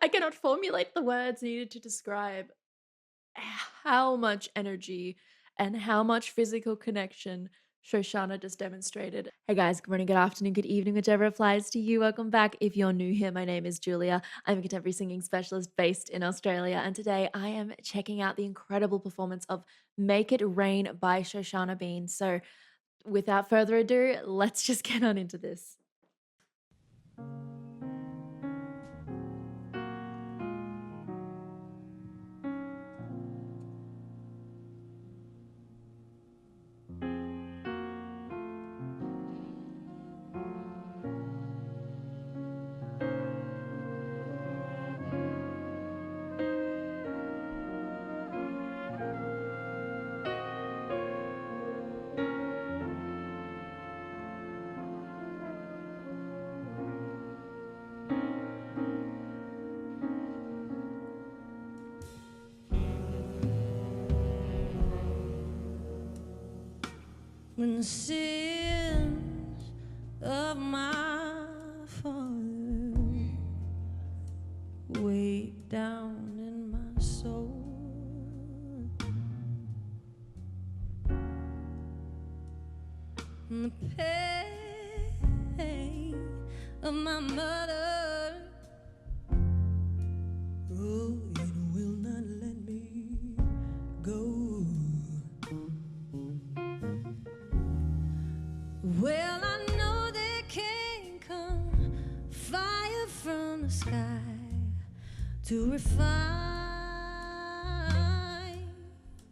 I cannot formulate the words needed to describe how much energy and how much physical connection Shoshana just demonstrated. Hey guys, good morning, good afternoon, good evening, whichever applies to you. Welcome back. If you're new here, my name is Julia. I'm a contemporary singing specialist based in Australia, and today I am checking out the incredible performance of Make It Rain by Shoshana Bean. So, without further ado, let's just get on into this. When the sins of my father weigh down in my soul, and the pain of my mother, oh, it will not let me go. Well, I know there can come fire from the sky to refine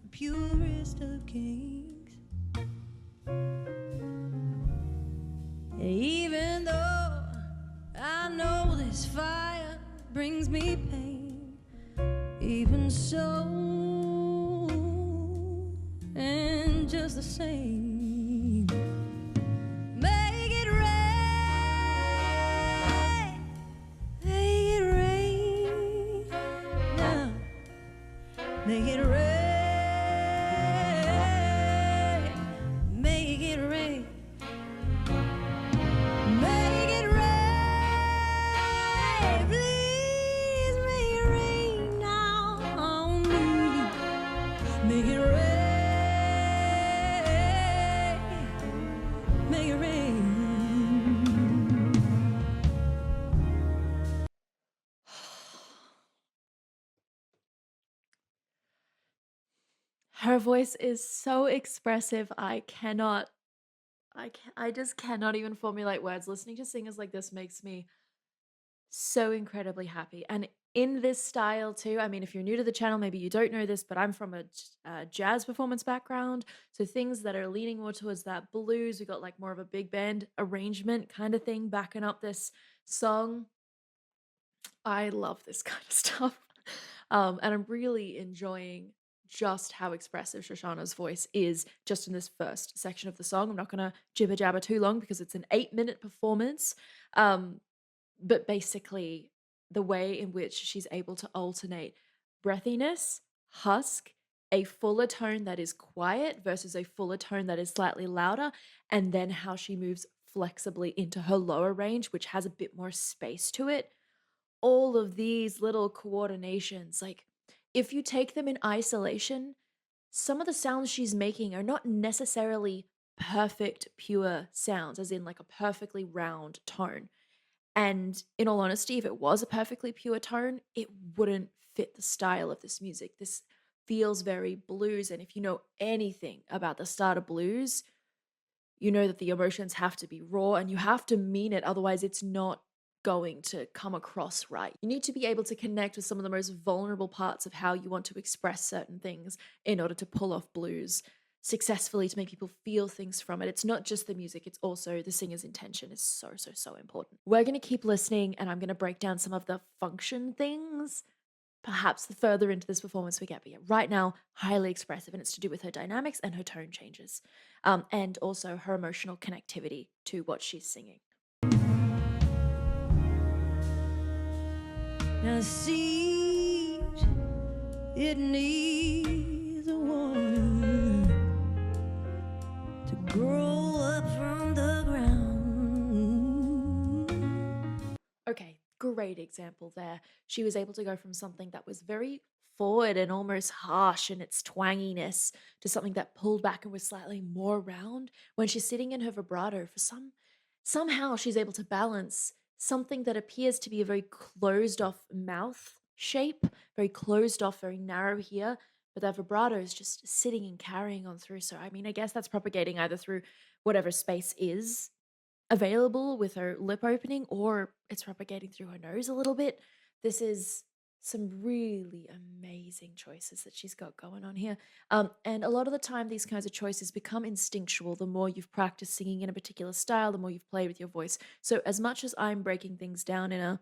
the purest of kings. And even though I know this fire brings me pain, even so, and just the same, make it rain, make it rain, make it rain, please make it rain now on me, make it rain, make it rain. Her voice is so expressive. I just cannot even formulate words. Listening to singers like this makes me so incredibly happy. And in this style too, I mean, if you're new to the channel, maybe you don't know this, but I'm from a jazz performance background. So things that are leaning more towards that blues, we got like more of a big band arrangement kind of thing backing up this song. I love this kind of stuff. And I'm really enjoying just how expressive Shoshana's voice is just in this first section of the song. I'm not going to jibber jabber too long because it's an 8-minute performance. But basically, the way in which she's able to alternate breathiness, husk, a fuller tone that is quiet versus a fuller tone that is slightly louder, and then how she moves flexibly into her lower range, which has a bit more space to it. All of these little coordinations, like if you take them in isolation, some of the sounds she's making are not necessarily perfect, pure sounds, as in like a perfectly round tone. And in all honesty, if it was a perfectly pure tone, it wouldn't fit the style of this music. This feels very blues. And if you know anything about the start of blues, you know that the emotions have to be raw and you have to mean it. Otherwise, it's not going to come across right. You need to be able to connect with some of the most vulnerable parts of how you want to express certain things in order to pull off blues successfully, to make people feel things from it. It's not just the music, it's also the singer's intention is so, so, so important. We're going to keep listening and I'm going to break down some of the function things perhaps the further into this performance we get. But yeah, right now, highly expressive, and it's to do with her dynamics and her tone changes, and also her emotional connectivity to what she's singing. Now seed, it needs a woman to grow up from the ground. Okay, great example there. She was able to go from something that was very forward and almost harsh in its twanginess to something that pulled back and was slightly more round. When she's sitting in her vibrato, somehow she's able to balance something that appears to be a very closed off mouth shape, very closed off, very narrow here, but that vibrato is just sitting and carrying on through. So I mean, I guess that's propagating either through whatever space is available with her lip opening, or it's propagating through her nose a little bit. This is some really amazing choices that she's got going on here. And a lot of the time, these kinds of choices become instinctual. The more you've practiced singing in a particular style, the more you've played with your voice. So, as much as I'm breaking things down in a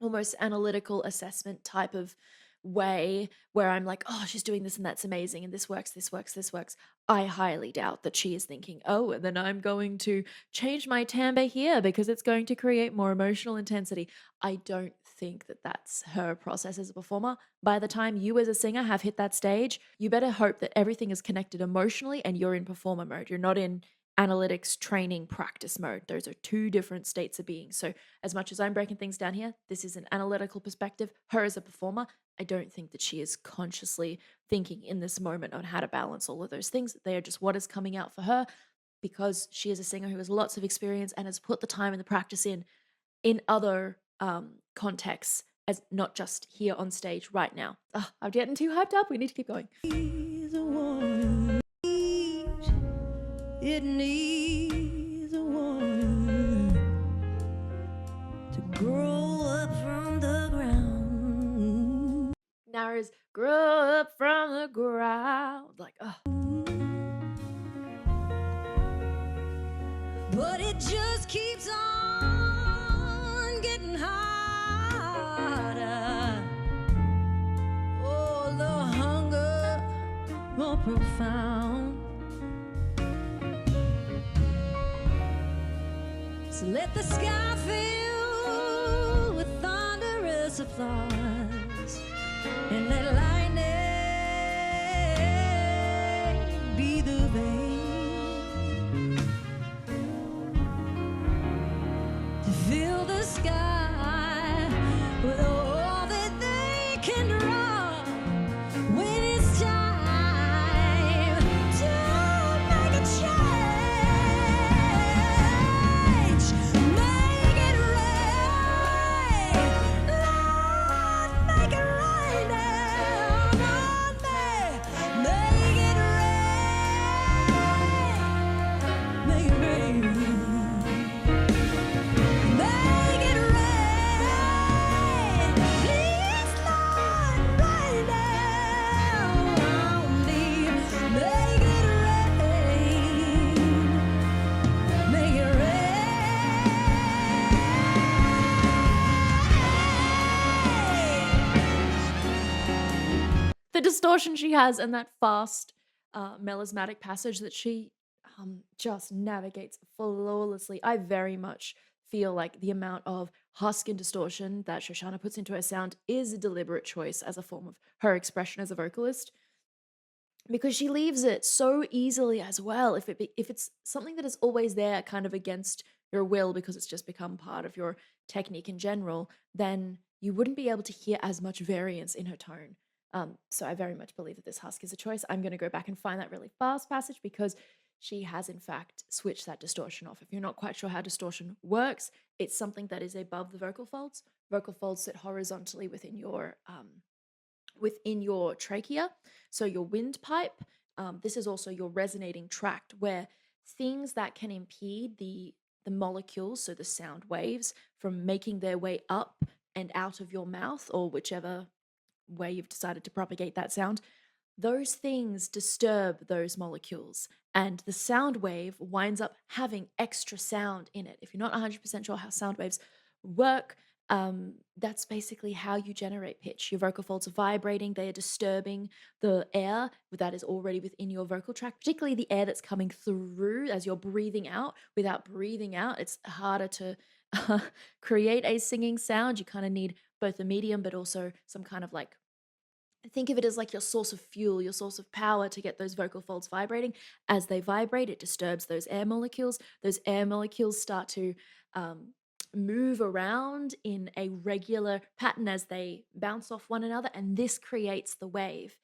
almost analytical assessment type of way where I'm like, oh, she's doing this and that's amazing, and this works, this works, this works. I highly doubt that she is thinking, oh, and then I'm going to change my timbre here because it's going to create more emotional intensity. I don't think that that's her process as a performer. By the time you as a singer have hit that stage, you better hope that everything is connected emotionally and you're in performer mode. You're not in analytics training practice mode. Those are two different states of being. So as much as I'm breaking things down here, this is an analytical perspective. Her as a performer, I don't think that she is consciously thinking in this moment on how to balance all of those things. They are just what is coming out for her because she is a singer who has lots of experience and has put the time and the practice in other contexts, as not just here on stage right now. I'm getting too hyped up. We need to keep going. It needs a woman to grow up from the ground. Nara's grow up from the ground. Like, But it just keeps on getting harder. Oh, the hunger more profound. So let the sky fill with thunderous applause, and let lightning be the vein to fill the sky with all that they can draw when it's time to make a change. Make it rain, Lord, make it rain down on me. Make it rain, make it rain. Make it rain, please, Lord, rain down on me. Make it rain, make it ah. The distortion she has and that fast, melismatic passage that she just navigates flawlessly. I very much feel like the amount of husk and distortion that Shoshana puts into her sound is a deliberate choice as a form of her expression as a vocalist, because she leaves it so easily as well. If it's something that is always there kind of against your will because it's just become part of your technique in general, then you wouldn't be able to hear as much variance in her tone. So I very much believe that this husk is a choice. I'm going to go back and find that really fast passage because she has in fact switched that distortion off. If you're not quite sure how distortion works, it's something that is above the vocal folds. Vocal folds sit horizontally within your trachea, so your windpipe. This is also your resonating tract, where things that can impede the molecules, so the sound waves, from making their way up and out of your mouth, or whichever way you've decided to propagate that sound, those things disturb those molecules, and the sound wave winds up having extra sound in it. If you're not 100% sure how sound waves work, that's basically how you generate pitch. Your vocal folds are vibrating, they are disturbing the air that is already within your vocal tract, particularly the air that's coming through as you're breathing out. Without breathing out, it's harder to create a singing sound. You kind of need both a medium, but also some kind of like, think of it as like your source of fuel, your source of power to get those vocal folds vibrating. As they vibrate, it disturbs those air molecules. Those air molecules start to move around in a regular pattern as they bounce off one another, and this creates the wave.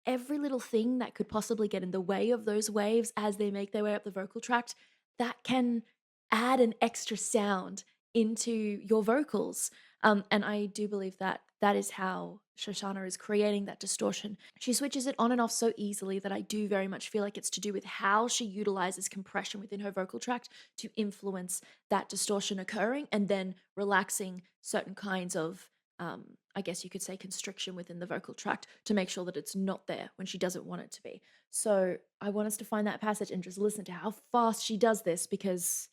Every little thing that could possibly get in the way of those waves as they make their way up the vocal tract, that can add an extra sound into your vocals. And I do believe that that is how Shoshana is creating that distortion. She switches it on and off so easily that I do very much feel like it's to do with how she utilizes compression within her vocal tract to influence that distortion occurring and then relaxing certain kinds of, I guess you could say, constriction within the vocal tract to make sure that it's not there when she doesn't want it to be. So I want us to find that passage and just listen to how fast she does this because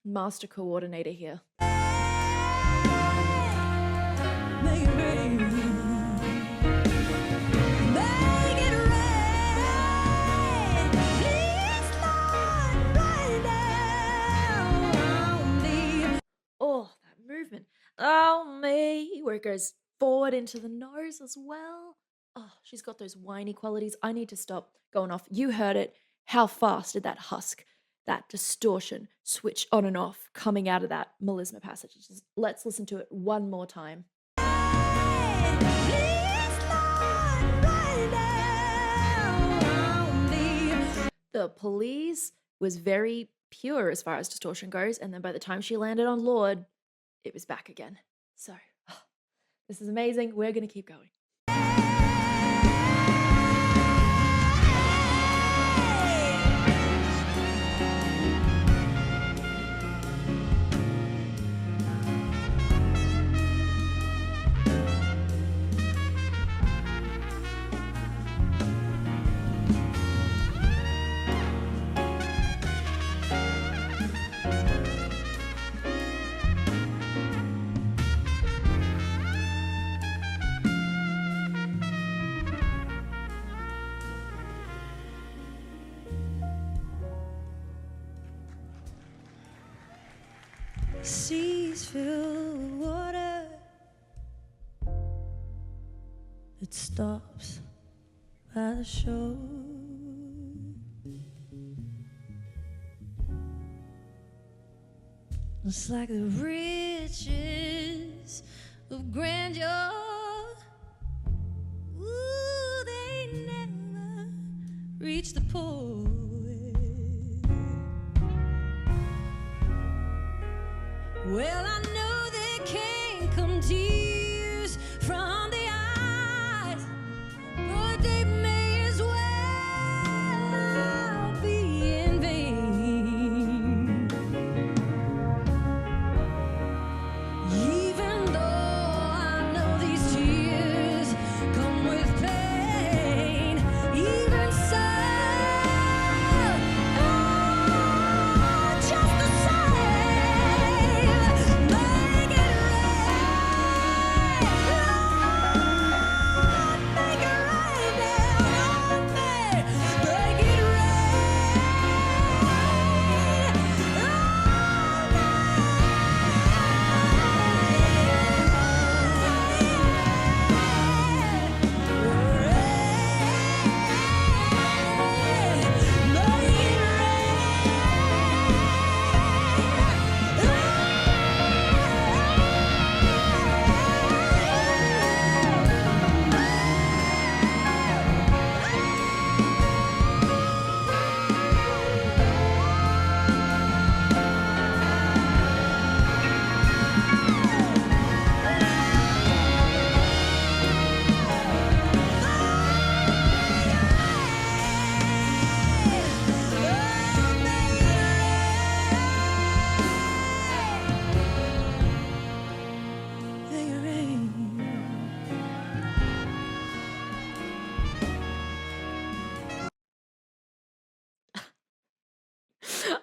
master coordinator here. Make it rain. Make it rain. Please, Lord, rain down on me. Oh, that movement. Oh, me. Where it goes forward into the nose as well. Oh, she's got those whiny qualities. I need to stop going off. You heard it. How fast did that husk, that distortion, switch on and off coming out of that melisma passage? Let's listen to it one more time. The Police was very pure as far as distortion goes, and then by the time she landed on Lord, it was back again. So, this is amazing. We're going to keep going. Seas filled with water that stops by the shore. It's like the riches of grandeur. Ooh, they never reach the poet. Well, I know there can come tears from the eyes, but they may as well be in vain. Even though I know these tears come with pain, even so, just the same. Make it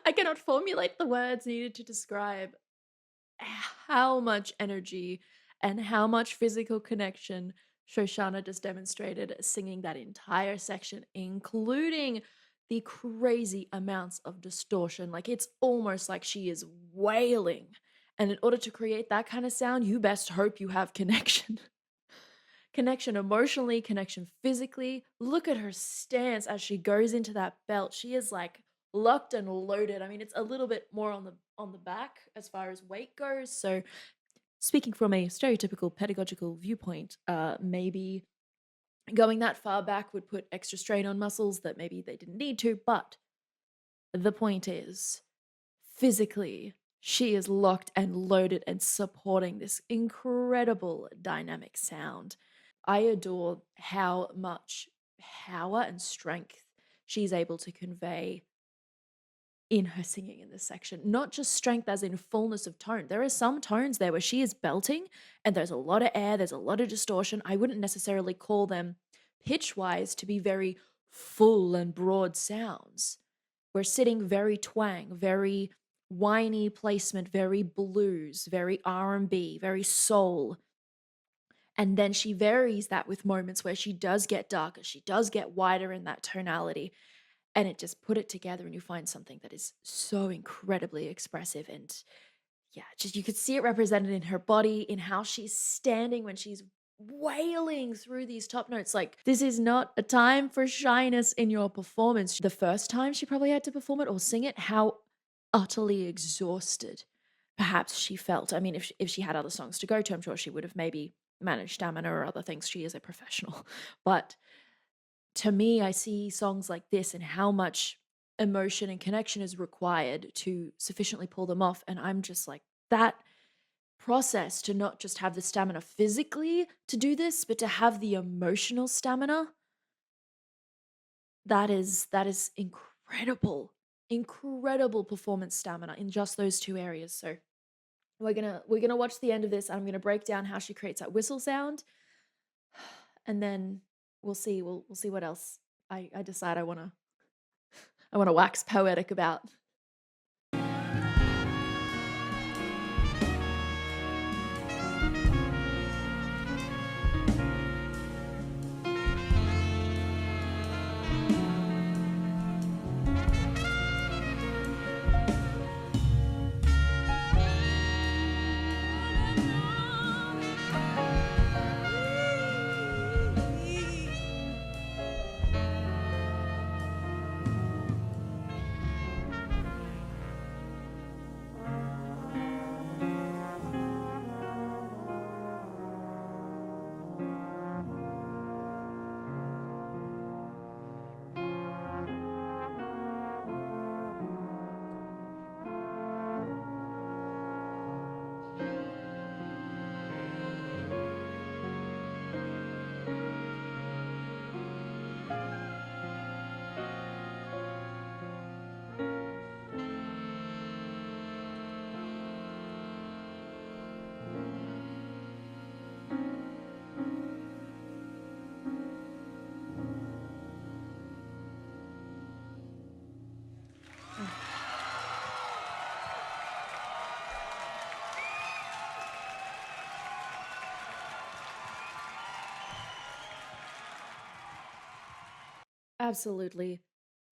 I cannot formulate the words needed to describe how much energy and how much physical connection Shoshana just demonstrated singing that entire section, including the crazy amounts of distortion. Like it's almost like she is wailing. And in order to create that kind of sound, you best hope you have connection. Connection emotionally, connection physically. Look at her stance as she goes into that belt. She is like locked and loaded. I mean, it's a little bit more on the back as far as weight goes. So speaking from a stereotypical pedagogical viewpoint, maybe going that far back would put extra strain on muscles that maybe they didn't need to. But the point is, physically, she is locked and loaded and supporting this incredible dynamic sound. I adore how much power and strength she's able to convey in her singing in this section. Not just strength as in fullness of tone. There are some tones there where she is belting and there's a lot of air, there's a lot of distortion. I wouldn't necessarily call them pitch wise to be very full and broad sounds. We're sitting very twang, very whiny placement, very blues, very R&B, very soul. And then she varies that with moments where she does get darker, she does get wider in that tonality, and it just put it together and you find something that is so incredibly expressive. And yeah, just you could see it represented in her body, in how she's standing when she's wailing through these top notes. Like, this is not a time for shyness in your performance. The first time she probably had to perform it or sing it, how utterly exhausted perhaps she felt. I mean, if she had other songs to go to, I'm sure she would have maybe managed stamina or other things. She is a professional. But to me, I see songs like this and how much emotion and connection is required to sufficiently pull them off. And I'm just like, that process to not just have the stamina physically to do this, but to have the emotional stamina, that is incredible. Incredible performance stamina in just those two areas. So we're gonna watch the end of this. I'm gonna break down how she creates that whistle sound, and then we'll see what else I decide I wanna wax poetic about. Absolutely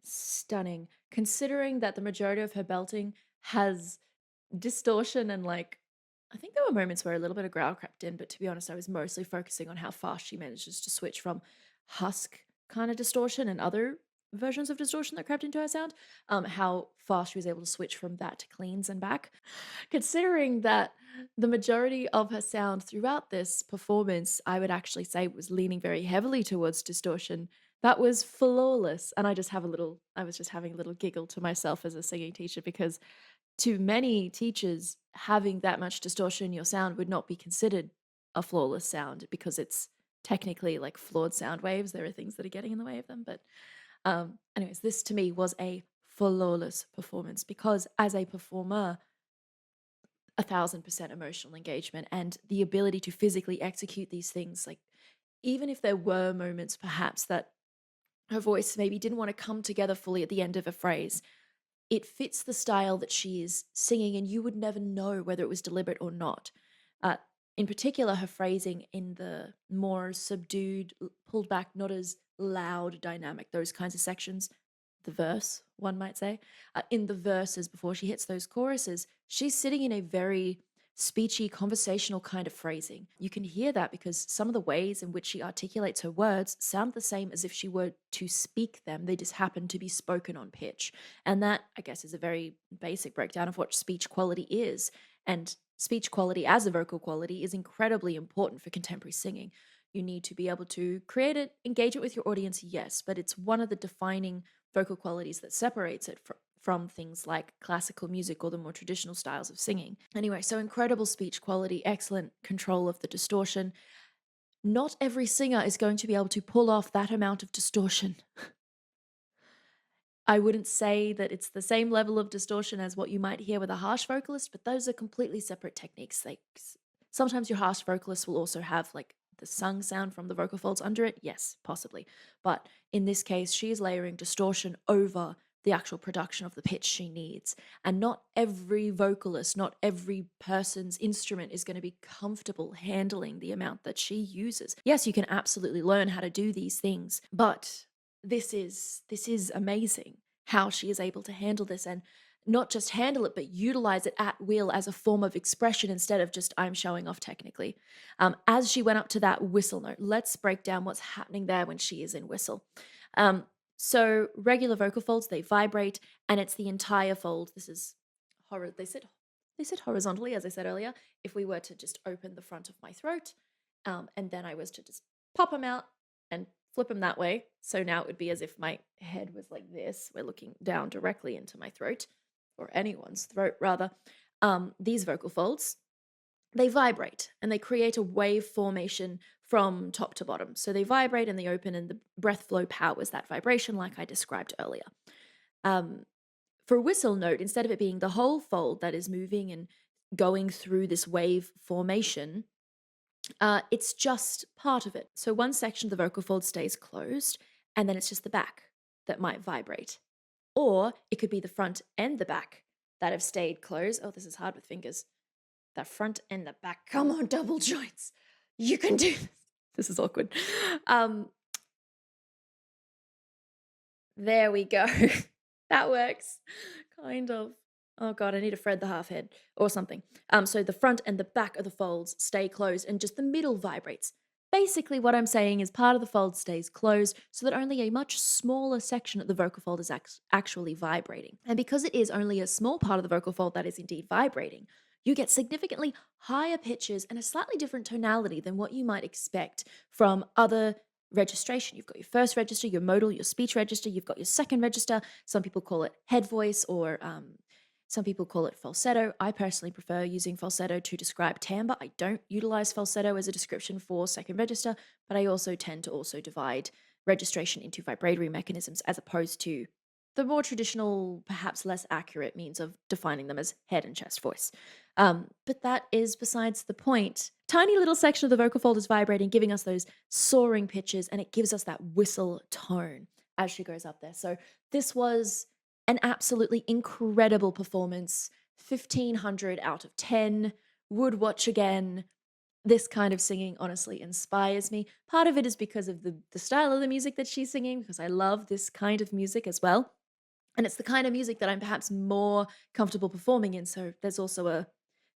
stunning. Considering that the majority of her belting has distortion and like I think there were moments where a little bit of growl crept in, but to be honest, I was mostly focusing on how fast she manages to switch from husk kind of distortion and other versions of distortion that crept into her sound. How fast she was able to switch from that to cleans and back. Considering that the majority of her sound throughout this performance, I would actually say was leaning very heavily towards distortion. That was flawless. And I was just having a little giggle to myself as a singing teacher because to many teachers, having that much distortion in your sound would not be considered a flawless sound because it's technically like flawed sound waves. There are things that are getting in the way of them. But, anyways, this to me was a flawless performance because as a performer, 1,000% emotional engagement and the ability to physically execute these things. Like, even if there were moments perhaps that her voice maybe didn't want to come together fully at the end of a phrase, it fits the style that she is singing, and you would never know whether it was deliberate or not. Uh, in particular, her phrasing in the more subdued, pulled back, not as loud dynamic, those kinds of sections, the verse, one might say, in the verses before she hits those choruses, she's sitting in a very speechy, conversational kind of phrasing. You can hear that because some of the ways in which she articulates her words sound the same as if she were to speak them. They just happen to be spoken on pitch. And that, I guess, is a very basic breakdown of what speech quality is. And speech quality as a vocal quality is incredibly important for contemporary singing. You need to be able to create it, engage it with your audience, yes, but it's one of the defining vocal qualities that separates it from things like classical music or the more traditional styles of singing. Anyway, so incredible speech quality, excellent control of the distortion. Not every singer is going to be able to pull off that amount of distortion. I wouldn't say that it's the same level of distortion as what you might hear with a harsh vocalist, but those are completely separate techniques. Like sometimes your harsh vocalist will also have like the sung sound from the vocal folds under it. Yes, possibly. But in this case, she is layering distortion over the actual production of the pitch she needs. And not every vocalist, not every person's instrument is going to be comfortable handling the amount that she uses. Yes, you can absolutely learn how to do these things, but this is amazing how she is able to handle this, and not just handle it, but utilize it at will as a form of expression instead of just I'm showing off technically. As she went up to that whistle note, let's break down what's happening there when she is in whistle. So regular vocal folds, they vibrate, and it's the entire fold. This is horror. They said horizontally, as I said earlier. If we were to just open the front of my throat, and then I was to just pop them out and flip them that way. So now it would be as if my head was like this. We're looking down directly into my throat, or anyone's throat rather. These vocal folds, they vibrate and they create a wave formation from top to bottom. So they vibrate and they open, and the breath flow powers that vibration like I described earlier. For a whistle note, instead of it being the whole fold that is moving and going through this wave formation, it's just part of it. So one section of the vocal fold stays closed, and then it's just the back that might vibrate. Or it could be the front and the back that have stayed closed. Oh, this is hard with fingers. The front and the back. Come on, double joints. You can do this. This is awkward. There we go. That works. Kind of. Oh God, I need to thread the half head or something. So the front and the back of the folds stay closed and just the middle vibrates. Basically what I'm saying is part of the fold stays closed so that only a much smaller section of the vocal fold is actually vibrating. And because it is only a small part of the vocal fold that is indeed vibrating, you get significantly higher pitches and a slightly different tonality than what you might expect from other registration. You've got your first register, your modal, your speech register, you've got your second register. Some people call it head voice, or some people call it falsetto. I personally prefer using falsetto to describe timbre. I don't utilize falsetto as a description for second register, but I also tend to also divide registration into vibratory mechanisms as opposed to the more traditional, perhaps less accurate means of defining them as head and chest voice. But that is besides the point. Tiny little section of the vocal fold is vibrating, giving us those soaring pitches, and it gives us that whistle tone as she goes up there. So this was an absolutely incredible performance. 1500 out of 10. Would watch again. This kind of singing honestly inspires me. Part of it is because of the style of the music that she's singing, because I love this kind of music as well. And it's the kind of music that I'm perhaps more comfortable performing in. So there's also a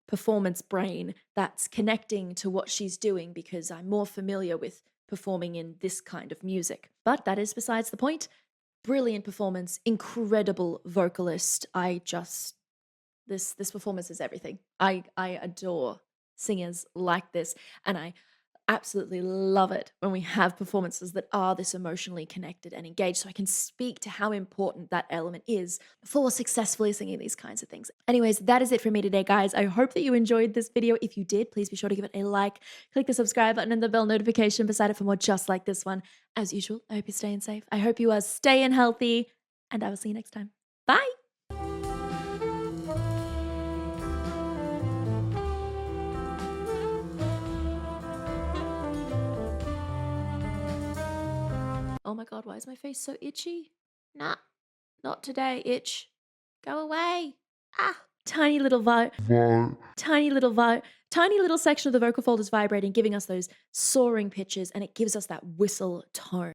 performance brain that's connecting to what she's doing because I'm more familiar with performing in this kind of music. But that is besides the point. Brilliant performance, incredible vocalist. This performance is everything. I adore singers like this, and I absolutely love it when we have performances that are this emotionally connected and engaged, so I can speak to how important that element is for successfully singing these kinds of things. Anyways, that is it for me today, guys. I hope that you enjoyed this video. If you did, please be sure to give it a like, click the subscribe button and the bell notification beside it for more just like this one. As usual, I hope you're staying safe. I hope you are staying healthy, and I will see you next time. Bye! Oh my God, why is my face so itchy? Nah, not today, itch. Go away. Ah, tiny little tiny little section of the vocal fold is vibrating, giving us those soaring pitches, and it gives us that whistle tone.